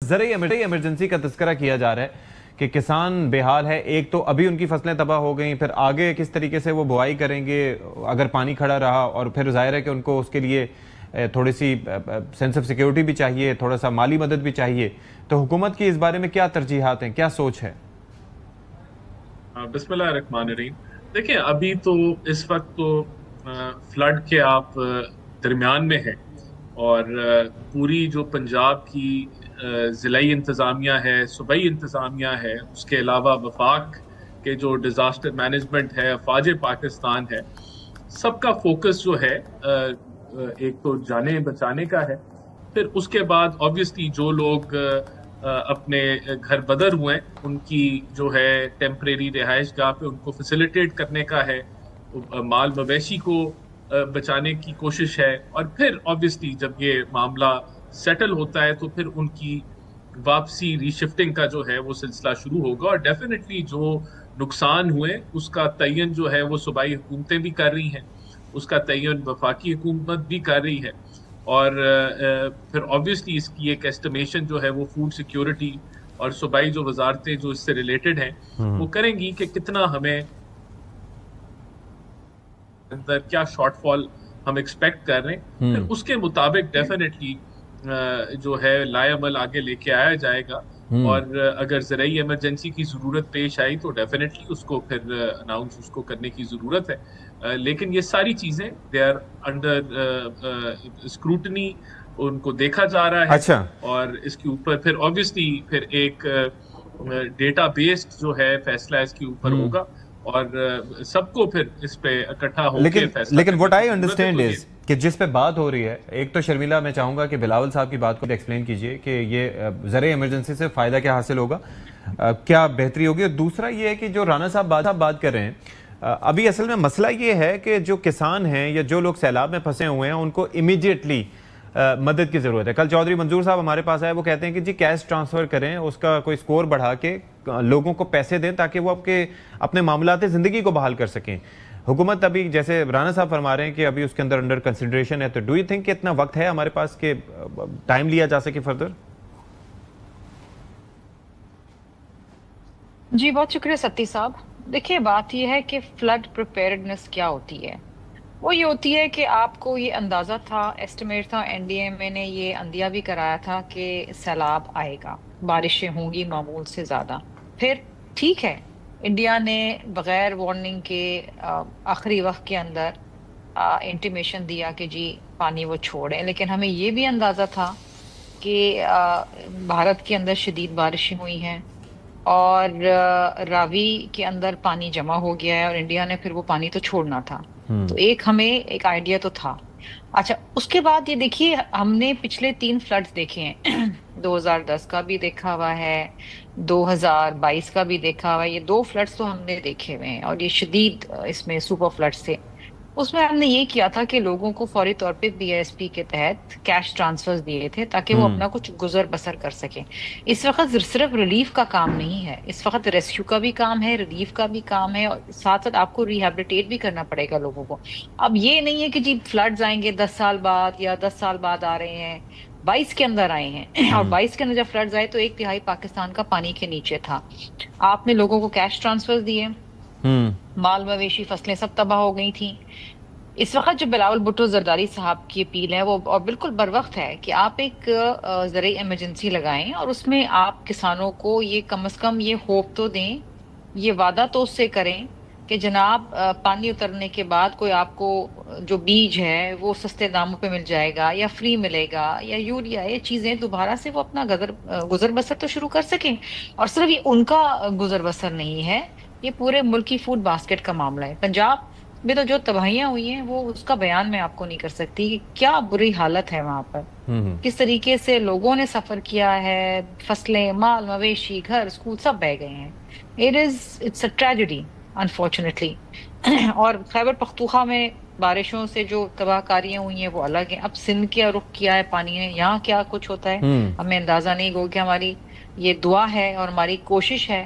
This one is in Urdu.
زرعی ایمرجنسی کا تذکرہ کیا جا رہا ہے کہ کسان بے حال ہے. ایک تو ابھی ان کی فصلیں تباہ ہو گئیں, پھر آگے کس طریقے سے وہ بوائی کریں گے اگر پانی کھڑا رہا, اور پھر ظاہر ہے کہ ان کو اس کے لیے تھوڑی سی سینس آف سیکیورٹی بھی چاہیے, تھوڑا سا مالی مدد بھی چاہیے. تو حکومت کی اس بارے میں کیا ترجیحات ہیں, کیا سوچ ہے؟ بسم اللہ الرحمن الرحیم. دیکھیں ابھی تو اس وقت تو فلڈ کے آپ درمیان میں ہیں, اور پوری جو پنجاب کی ضلعی انتظامیہ ہے, صوبائی انتظامیہ ہے, اس کے علاوہ وفاق کے جو ڈیزاسٹر مینجمنٹ ہے, افواج پاکستان ہے, سب کا فوکس جو ہے ایک تو جانیں بچانے کا ہے. پھر اس کے بعد آبویسلی جو لوگ اپنے گھر بدر ہوئے ان کی جو ہے ٹیمپریری رہائش گاہ پہ ان کو فیسیلیٹیٹ کرنے کا ہے, مال مویشی کو بچانے کی کوشش ہے. اور پھر آبویسلی جب یہ معاملہ سیٹل ہوتا ہے تو پھر ان کی واپسی ری شفٹنگ کا جو ہے وہ سلسلہ شروع ہوگا. اور ڈیفینیٹلی جو نقصان ہوئے اس کا تعین جو ہے وہ صوبائی حکومتیں بھی کر رہی ہیں, اس کا تعین وفاقی حکومت بھی کر رہی ہے. اور پھر آبویسلی اس کی ایک ایسٹیمیشن جو ہے وہ فوڈ سیکیورٹی اور صوبائی جو وزارتیں جو اس سے ریلیٹڈ ہیں وہ کریں گی کہ کتنا ہمیں اندر کیا شارٹ فال ہم ایکسپیکٹ کر رہے ہیں. پھر اس کے مطابق ڈیفینیٹلی جو ہے لائے عمل آگے لے کے آیا جائے گا. اور اگر زرعی ایمرجنسی کی ضرورت پیش آئی تو ڈیفینیٹلی اس کو پھر اناؤنس اس کو کرنے کی ضرورت ہے. لیکن یہ ساری چیزیں دے آر انڈر اسکروٹنی, ان کو دیکھا جا رہا ہے. اچھا. اور اس کے اوپر پھر آبویسلی پھر ایک ڈیٹا بیسڈ جو ہے فیصلہ اس کے اوپر ہوگا, اور سب کو پھر اس پہ اکٹھا ہو کے فیصلہ. لیکن what I understand is کہ جس پہ بات ہو رہی ہے, ایک تو شرمیلا میں چاہوں گا کہ بلاول صاحب کی بات کو ایکسپلین کیجئے کہ یہ زرعی ایمرجنسی سے فائدہ کیا حاصل ہوگا, کیا بہتری ہوگی. اور دوسرا یہ ہے کہ جو رانا صاحب بات کر رہے ہیں, ابھی اصل میں مسئلہ یہ ہے کہ جو کسان ہیں یا جو لوگ سیلاب میں پھنسے ہوئے ہیں ان کو امیڈیٹلی مدد کی ضرورت ہے. کل چودھری منظور صاحب ہمارے پاس آئے, وہ کہتے ہیں کہ جی کیش ٹرانسفر کریں, اس کا کوئی سکور بڑھا کے لوگوں کو پیسے دیں تاکہ وہ اپنے معاملات زندگی کو بحال کر سکیں. حکومت ابھی جیسے رانا صاحب فرما رہے ہیں کہ ابھی اس کے اندر انڈر کنسیڈریشن ہے, تو ڈو یو تھنک کہ اتنا وقت ہے ہمارے پاس کہ ٹائم لیا جا سکے فردر؟ جی بہت شکریہ ستی صاحب. دیکھیے بات یہ ہے کہ فلڈ پریپیئرڈنس کیا ہوتی ہے. وہ یہ ہوتی ہے کہ آپ کو یہ اندازہ تھا, ایسٹیمیٹ تھا, این ڈی ایم اے نے یہ عندیہ بھی کرایا تھا کہ سیلاب آئے گا, بارشیں ہوں گی معمول سے زیادہ. پھر ٹھیک ہے, انڈیا نے بغیر وارننگ کے آخری وقت کے اندر انٹیمیشن دیا کہ جی پانی وہ چھوڑیں, لیکن ہمیں یہ بھی اندازہ تھا کہ بھارت کے اندر شدید بارشیں ہوئی ہیں اور راوی کے اندر پانی جمع ہو گیا ہے, اور انڈیا نے پھر وہ پانی تو چھوڑنا تھا. تو ہمیں ایک آئیڈیا تو تھا. اچھا, اس کے بعد یہ دیکھیے ہم نے پچھلے 3 فلڈز دیکھے ہیں. 2010 کا بھی دیکھا ہوا ہے, 2022 کا بھی دیکھا ہوا ہے. یہ 2 فلڈز تو ہم نے دیکھے ہوئے ہیں, اور یہ شدید اس میں سپر فلڈز تھے. اس میں ہم نے یہ کیا تھا کہ لوگوں کو فوری طور پہ بی ایس پی کے تحت کیش ٹرانسفرز دیے تھے تاکہ وہ اپنا کچھ گزر بسر کر سکیں. اس وقت صرف ریلیف کا کام نہیں ہے, اس وقت ریسکیو کا بھی کام ہے, ریلیف کا بھی کام ہے, اور ساتھ ساتھ آپ کو ریہیبلیٹیٹ بھی کرنا پڑے گا لوگوں کو. اب یہ نہیں ہے کہ جی فلڈز آئیں گے 10 سال بعد یا 10 سال بعد آ رہے ہیں, 22 کے اندر آئے ہیں, اور 22 کے اندر جب فلڈز آئے تو 1/3 پاکستان کا پانی کے نیچے تھا. آپ نے لوگوں کو کیش ٹرانسفر دیے, مال مویشی فصلیں سب تباہ ہو گئی تھیں. اس وقت جو بلاول بھٹو زرداری صاحب کی اپیل ہے وہ بالکل بر وقت ہے کہ آپ ایک زرعی ایمرجنسی لگائیں, اور اس میں آپ کسانوں کو یہ کم از کم یہ ہوپ تو دیں, یہ وعدہ تو اس سے کریں کہ جناب پانی اترنے کے بعد کوئی آپ کو جو بیج ہے وہ سستے داموں پہ مل جائے گا یا فری ملے گا, یا یوریا, یہ چیزیں دوبارہ سے وہ اپنا گزر بسر تو شروع کر سکیں. اور صرف یہ ان کا گزر بسر نہیں ہے, یہ پورے ملک کی فوڈ باسکٹ کا معاملہ ہے. پنجاب میں تو جو تباہیاں ہوئی ہیں وہ اس کا بیان میں آپ کو نہیں کر سکتی کہ کیا بری حالت ہے وہاں پر, کس طریقے سے لوگوں نے سفر کیا ہے, فصلیں, مال مویشی, گھر, اسکول سب بہہ گئے ہیں. It's a tragedy unfortunately. اور خیبر پختونخوا میں بارشوں سے جو تباہ کاریاں ہوئی ہیں وہ الگ ہیں. اب سندھ کیا رخ کیا ہے پانی نے, یہاں کیا کچھ ہوتا ہے ہمیں اندازہ نہیں. گو کہ ہماری یہ دعا ہے اور ہماری کوشش ہے